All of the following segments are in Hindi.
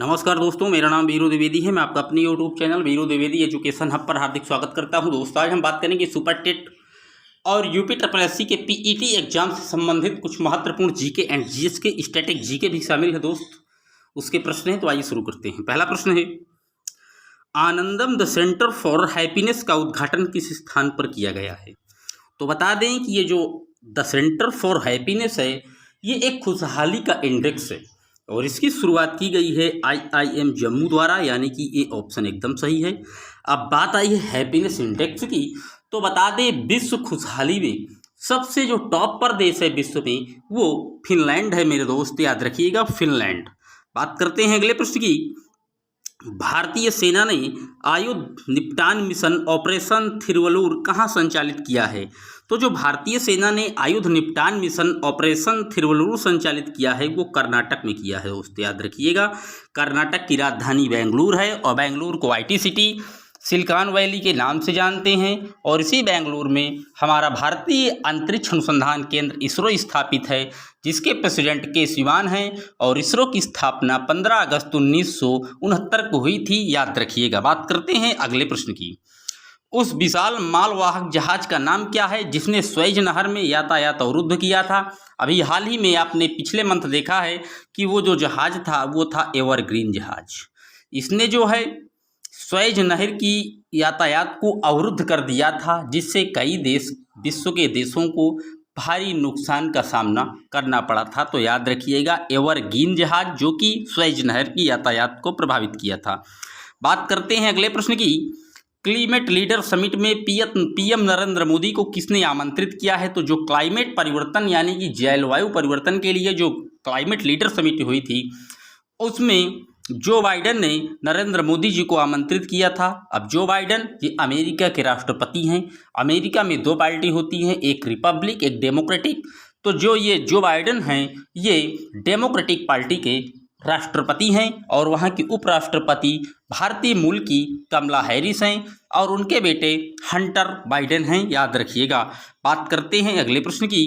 नमस्कार दोस्तों, मेरा नाम वीरू द्विवेदी है। मैं आपका अपनी YouTube channel Veeru Dwivedi education hub पर हार्दिक स्वागत करता हूं। दोस्तों, आज हम बात करेंगे सुपर टेट और यूपी ट्रिपल एससी के पीईटी एग्जाम से संबंधित कुछ महत्वपूर्ण जीके एंड जीएस के स्टैटिक जीके भी शामिल है दोस्त। उसके प्रश्न हैं, तो आइए शुरू करते हैं। पहला प्रश्न है, आनंदम द सेंटर फॉर हैप्पीनेस का उद्घाटन किस स्थान पर किया गया है? तो बता दें कि ये जो द सेंटर फॉर हैप्पीनेस है, ये एक खुशहाली का इंडेक्स है और इसकी शुरुआत की गई है IIM जम्मू द्वारा, यानी कि ये ऑप्शन एकदम सही है। अब बात आई है हैप्पीनेस इंडेक्स की, तो बता दें विश्व खुशहाली में सबसे जो टॉप पर देश है विश्व में, वो फिनलैंड है मेरे दोस्त, याद रखिएगा फिनलैंड। बात करते हैं अगले प्रश्न की। भारतीय सेना ने आयुध निपटान मिशन ऑपरेशन थिरुवल्लुर कहाँ संचालित किया है? तो जो भारतीय सेना ने आयुध निपटान मिशन ऑपरेशन थिरुवल्लुर संचालित किया है, वो कर्नाटक में किया है दोस्तों, याद रखिएगा। कर्नाटक की राजधानी बेंगलुरु है और बेंगलुरु को IT सिटी सिलिकॉन वैली के नाम से जानते हैं। और इसी बेंगलुरु में हमारा भारतीय अंतरिक्ष अनुसंधान केंद्र इसरो स्थापित है, जिसके प्रेसिडेंट के सिवान हैं। और इसरो की स्थापना 15 अगस्त 1969 को हुई थी, याद रखिएगा। बात करते हैं अगले प्रश्न की। उस विशाल मालवाहक जहाज का नाम क्या है जिसने स्वेज नहर में यातायात अवरुद्ध किया था? अभी हाल ही में आपने पिछले मंथ देखा है कि वो जो जहाज था वो था एवरग्रीन जहाज। इसने जो है स्वेज नहर की यातायात को अवरुद्ध कर दिया था, जिससे कई देश विश्व के देशों को भारी नुकसान का सामना करना पड़ा था। तो याद रखिएगा एवरग्रीन जहाज, जो कि स्वेज नहर की यातायात को प्रभावित किया था। बात करते हैं अगले प्रश्न की। क्लाइमेट लीडर समिट में PM नरेंद्र मोदी को किसने आमंत्रित किया है? तो जो क्लाइमेट परिवर्तन यानी कि जलवायु परिवर्तन के लिए जो क्लाइमेट लीडर समिट हुई थी, उसमें जो बाइडेन ने नरेंद्र मोदी जी को आमंत्रित किया था। अब जो बाइडेन ये अमेरिका के राष्ट्रपति हैं। अमेरिका में दो पार्टी होती हैं, एक रिपब्लिक एक डेमोक्रेटिक। तो जो बाइडेन हैं, ये डेमोक्रेटिक पार्टी के राष्ट्रपति हैं और वहाँ की उपराष्ट्रपति भारतीय मूल की कमला हैरिस हैं और उनके बेटे हंटर बाइडेन हैं, याद रखिएगा। बात करते हैं अगले प्रश्न की।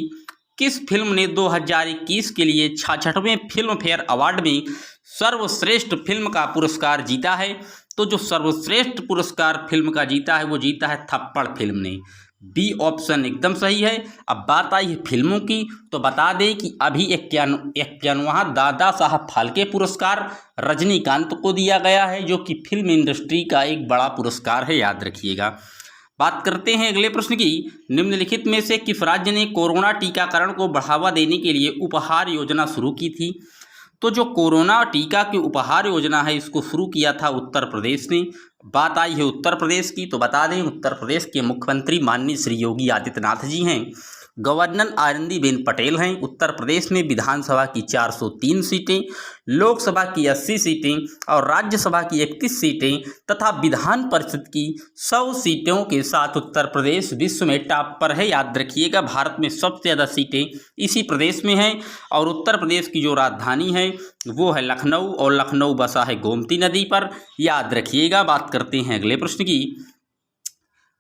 किस फिल्म ने 2021 के लिए 66वें फिल्म फेयर अवार्ड में सर्वश्रेष्ठ फिल्म का पुरस्कार जीता है? तो जो सर्वश्रेष्ठ पुरस्कार फिल्म का जीता है, वो जीता है थप्पड़ फिल्म ने। B ऑप्शन एकदम सही है। अब बात आई है फिल्मों की, तो बता दें कि अभी 51वां दादा साहब फाल्के पुरस्कार रजनीकांत को दिया गया है, जो कि फिल्म इंडस्ट्री का एक बड़ा पुरस्कार है, याद रखिएगा। बात करते हैं अगले प्रश्न की। निम्नलिखित में से किस राज्य ने कोरोना टीकाकरण को बढ़ावा देने के लिए उपहार योजना शुरू की थी? तो जो कोरोना टीका की उपहार योजना है, इसको शुरू किया था उत्तर प्रदेश ने। बात आई है उत्तर प्रदेश की, तो बता दें उत्तर प्रदेश के मुख्यमंत्री माननीय श्री योगी आदित्यनाथ जी हैं। गवर्नर आनंदीबेन पटेल हैं। उत्तर प्रदेश में विधानसभा की 403 सीटें, लोकसभा की 80 सीटें और राज्यसभा की 31 सीटें तथा विधान परिषद की 100 सीटों के साथ उत्तर प्रदेश विश्व में टॉप पर है, याद रखिएगा। भारत में सबसे ज़्यादा सीटें इसी प्रदेश में हैं। और उत्तर प्रदेश की जो राजधानी है वो है लखनऊ और लखनऊ बसा है गोमती नदी पर, याद रखिएगा। बात करते हैं अगले प्रश्न की।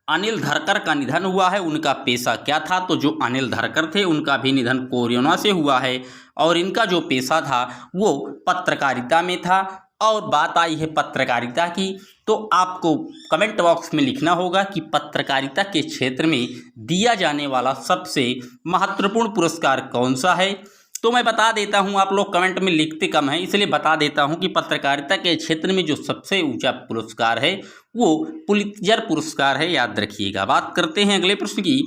अनिल धरकर का निधन हुआ है, उनका पेशा क्या था? तो जो अनिल धरकर थे, उनका भी निधन कोरोना से हुआ है और इनका जो पेशा था वो पत्रकारिता में था। और बात आई है पत्रकारिता की, तो आपको कमेंट बॉक्स में लिखना होगा कि पत्रकारिता के क्षेत्र में दिया जाने वाला सबसे महत्वपूर्ण पुरस्कार कौन सा है। तो मैं बता देता हूं, आप लोग कमेंट में लिखते कम हैं, इसलिए बता देता हूं कि पत्रकारिता के क्षेत्र में जो सबसे ऊंचा पुरस्कार है वो पुलित्जर पुरस्कार है, याद रखिएगा। बात करते हैं अगले प्रश्न की।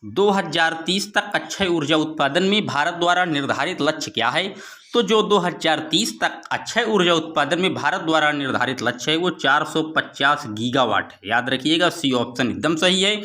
2030 तक अक्षय ऊर्जा उत्पादन में भारत द्वारा निर्धारित लक्ष्य क्या है? तो जो 2030 तक अक्षय ऊर्जा उत्पादन में भारत द्वारा निर्धारित लक्ष्य है वो 450 गीगावाट है, याद रखिएगा। C ऑप्शन एकदम सही है।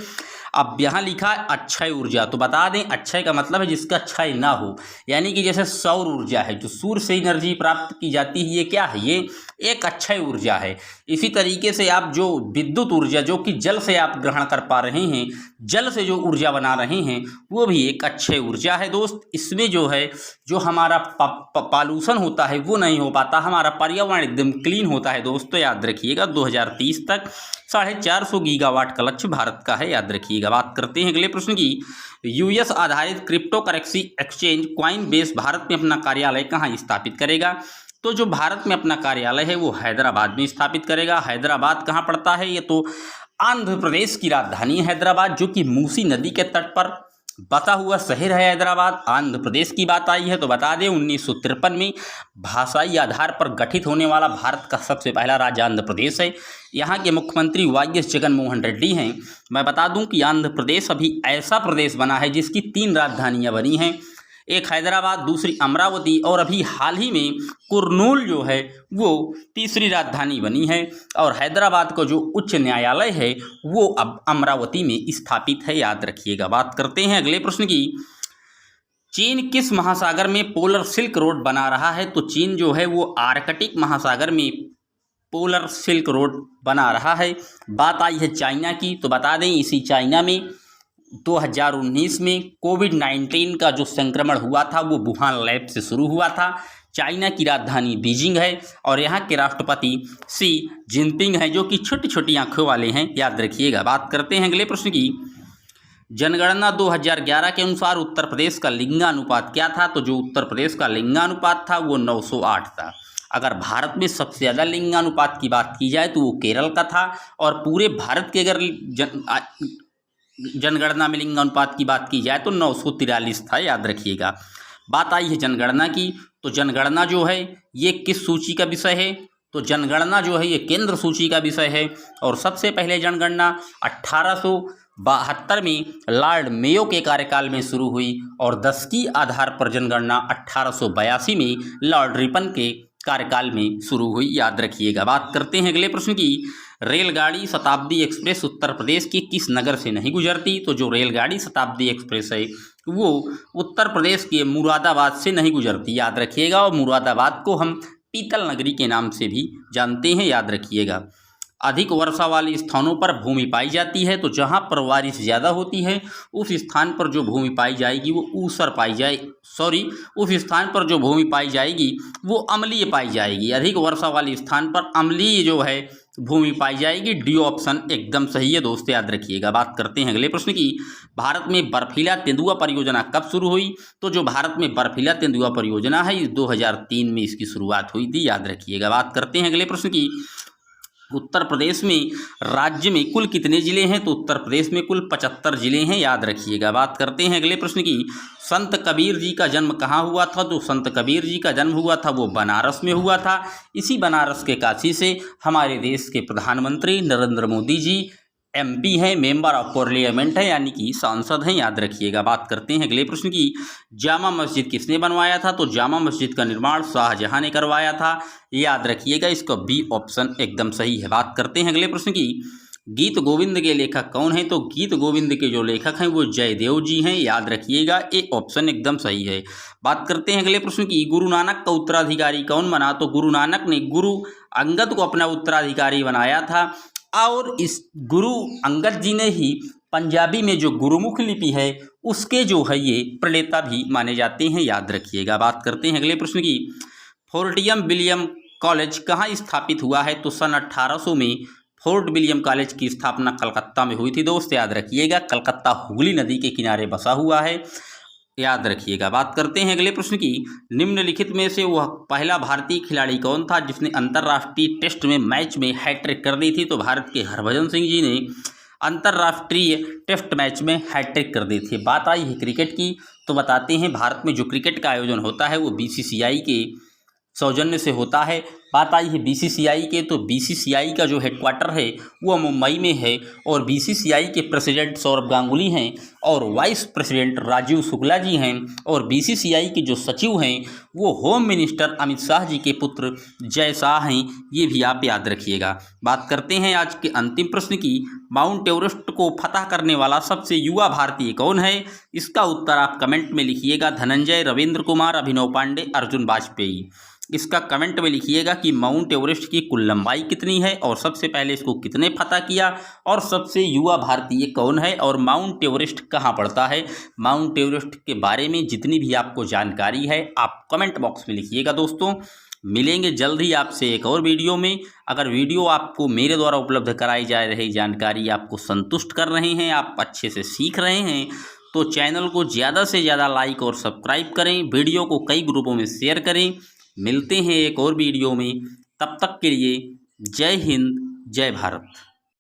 अब यहाँ लिखा है अक्षय ऊर्जा, तो बता दें अक्षय का मतलब है जिसका क्षय ना हो, यानी कि जैसे सौर ऊर्जा है, जो सूर्य से एनर्जी प्राप्त की जाती है, ये क्या है? ये एक अक्षय ऊर्जा है। इसी तरीके से आप जो विद्युत ऊर्जा, जो कि जल से आप ग्रहण कर पा रहे हैं, जल से जो ऊर्जा बना रहे हैं, वो भी एक अक्षय ऊर्जा है दोस्त। इसमें जो है जो हमारा पॉल्यूशन होता है वो नहीं हो पाता, हमारा पर्यावरण एकदम क्लीन होता है दोस्तों, याद रखिएगा। 2030 तक 450 गीगावाट का लक्ष्य भारत का है, याद रखिएगा। बात करते हैं अगले प्रश्न की। US आधारित crypto currency exchange Coinbase Bharat में अपना कार्यालय कहाँ स्थापित करेगा? तो जो भारत में अपना कार्यालय है वो हैदराबाद में स्थापित करेगा। हैदराबाद कहाँ पड़ता है? ये तो आंध्र प्रदेश की राजधानी है हैदराबाद, जो कि मूसी नदी के तट पर बसा हुआ शहर है हैदराबाद। आंध्र प्रदेश की बात आई है तो बता दें 1953 में भाषाई आधार पर गठित होने वाला भारत का सबसे पहला राज्य आंध्र प्रदेश है। यहाँ के मुख्यमंत्री वाईएस जगनमोहन रेड्डी हैं। मैं बता दूं कि आंध्र प्रदेश अभी ऐसा प्रदेश बना है जिसकी 3 राजधानियाँ बनी हैं, एक हैदराबाद, दूसरी अमरावती और अभी हाल ही में कुर्नूल जो है वो तीसरी राजधानी बनी है। और हैदराबाद का जो उच्च न्यायालय है वो अब अमरावती में स्थापित है, याद रखिएगा। बात करते हैं अगले प्रश्न की। चीन किस महासागर में पोलर सिल्क रोड बना रहा है? तो चीन जो है वो आर्कटिक महासागर में पोलर सिल्क रोड बना रहा है। बात आई है चाइना की, तो बता दें इसी चाइना में 2019 में कोविड-19 का जो संक्रमण हुआ था वो वुहान लैब से शुरू हुआ था। चाइना की राजधानी बीजिंग है और यहाँ के राष्ट्रपति शी जिनपिंग हैं, जो कि छोटी छोटी आंखों वाले हैं, याद रखिएगा। बात करते हैं अगले प्रश्न की। जनगणना 2011 के अनुसार उत्तर प्रदेश का लिंगानुपात क्या था? तो जो उत्तर प्रदेश का लिंगानुपात था वो 908 था। अगर भारत में सबसे ज़्यादा लिंगानुपात की बात की जाए तो वो केरल का था, और पूरे भारत के अगर जनगणना में लिंगानुपात की बात की जाए तो 943 था, याद रखिएगा। बात आई है जनगणना की, तो जनगणना जो है ये किस सूची का विषय है? तो जनगणना जो है ये केंद्र सूची का विषय है। और सबसे पहले जनगणना 1872 में लॉर्ड मेयो के कार्यकाल में शुरू हुई और 10 की आधार पर जनगणना 1882 में लॉर्ड रिपन के कार्यकाल में शुरू हुई, याद रखिएगा। बात करते हैं अगले प्रश्न की। रेलगाड़ी शताब्दी एक्सप्रेस उत्तर प्रदेश के किस नगर से नहीं गुजरती? तो जो रेलगाड़ी शताब्दी एक्सप्रेस है वो उत्तर प्रदेश के मुरादाबाद से नहीं गुजरती, याद रखिएगा। और मुरादाबाद को हम पीतल नगरी के नाम से भी जानते हैं, याद रखिएगा। अधिक वर्षा वाले स्थानों पर भूमि पाई जाती है, तो जहाँ पर बारिश ज़्यादा होती है उस स्थान पर जो भूमि पाई जाएगी वो उस स्थान पर जो भूमि पाई जाएगी वो अम्लीय पाई जाएगी। अधिक वर्षा वाले स्थान पर अम्लीय जो है भूमि पाई जाएगी। डी ऑप्शन एकदम सही है दोस्तों, याद रखिएगा। बात करते हैं अगले प्रश्न की। भारत में बर्फीला तेंदुआ परियोजना कब शुरू हुई? तो जो भारत में बर्फीला तेंदुआ परियोजना है 2003 में इसकी शुरुआत हुई थी, याद रखिएगा। बात करते हैं अगले प्रश्न की। उत्तर प्रदेश में राज्य में कुल कितने जिले हैं? तो उत्तर प्रदेश में कुल 75 जिले हैं, याद रखिएगा। बात करते हैं अगले प्रश्न की। संत कबीर जी का जन्म कहाँ हुआ था? तो संत कबीर जी का जन्म हुआ था वो बनारस में हुआ था। इसी बनारस के काशी से हमारे देश के प्रधानमंत्री नरेंद्र मोदी जी MP हैं, मेंबर ऑफ पार्लियामेंट है, यानी कि सांसद हैं, याद रखिएगा। बात करते हैं अगले प्रश्न की। जामा मस्जिद किसने बनवाया था? तो जामा मस्जिद का निर्माण शाहजहां ने करवाया था, याद रखिएगा। इसका B ऑप्शन एकदम सही है। बात करते हैं अगले प्रश्न की। गीत गोविंद के लेखक कौन है? तो गीत गोविंद के जो लेखक हैं वो जयदेव जी हैं, याद रखिएगा। A ऑप्शन एकदम सही है। बात करते हैं अगले प्रश्न की। गुरु नानक का उत्तराधिकारी कौन बना? तो गुरु नानक ने गुरु अंगद को अपना उत्तराधिकारी बनाया था, और इस गुरु अंगद जी ने ही पंजाबी में जो गुरुमुख लिपि है उसके जो है ये प्रणेता भी माने जाते हैं, याद रखिएगा। बात करते हैं अगले प्रश्न की। फोर्ट विलियम कॉलेज कहाँ स्थापित हुआ है? तो सन 1800 में फोर्ट विलियम कॉलेज की स्थापना कलकत्ता में हुई थी दोस्त, याद रखिएगा। कलकत्ता हुगली नदी के किनारे बसा हुआ है, याद रखिएगा। बात करते हैं अगले प्रश्न की। निम्नलिखित में से वह पहला भारतीय खिलाड़ी कौन था जिसने अंतर्राष्ट्रीय टेस्ट में मैच में हैट्रिक कर दी थी? तो भारत के हरभजन सिंह जी ने अंतर्राष्ट्रीय टेस्ट मैच में हैट्रिक कर दी थी। बात आई है क्रिकेट की, तो बताते हैं भारत में जो क्रिकेट का आयोजन होता है वो BCCI के सौजन्य से होता है। बात आई है BCCI के, तो BCCI का जो हेडक्वार्टर है वो मुंबई में है, और BCCI के प्रेसिडेंट सौरभ गांगुली हैं और वाइस प्रेसिडेंट राजीव शुक्ला जी हैं, और BCCI के जो सचिव हैं वो होम मिनिस्टर अमित शाह जी के पुत्र जय शाह हैं, ये भी आप याद रखिएगा। बात करते हैं आज के अंतिम प्रश्न की। माउंट एवरेस्ट को फतह करने वाला सबसे युवा भारतीय कौन है? इसका उत्तर आप कमेंट में लिखिएगा। धनंजय, रविंद्र कुमार, अभिनव पांडे, अर्जुन वाजपेयी। इसका कमेंट में लिखिएगा कि माउंट एवरेस्ट की कुल लंबाई कितनी है, और सबसे पहले इसको कितने फतह किया, और सबसे युवा भारतीय कौन है, और माउंट एवरेस्ट कहाँ पड़ता है। माउंट एवरेस्ट के बारे में जितनी भी आपको जानकारी है आप कमेंट बॉक्स में लिखिएगा। दोस्तों मिलेंगे जल्द ही आपसे एक और वीडियो में। अगर वीडियो आपको मेरे द्वारा उपलब्ध कराई जा रही जानकारी आपको संतुष्ट कर रहे हैं, आप अच्छे से सीख रहे हैं, तो चैनल को ज़्यादा से ज़्यादा लाइक और सब्सक्राइब करें, वीडियो को कई ग्रुपों में शेयर करें। मिलते हैं एक और वीडियो में, तब तक के लिए जय हिंद, जय भारत।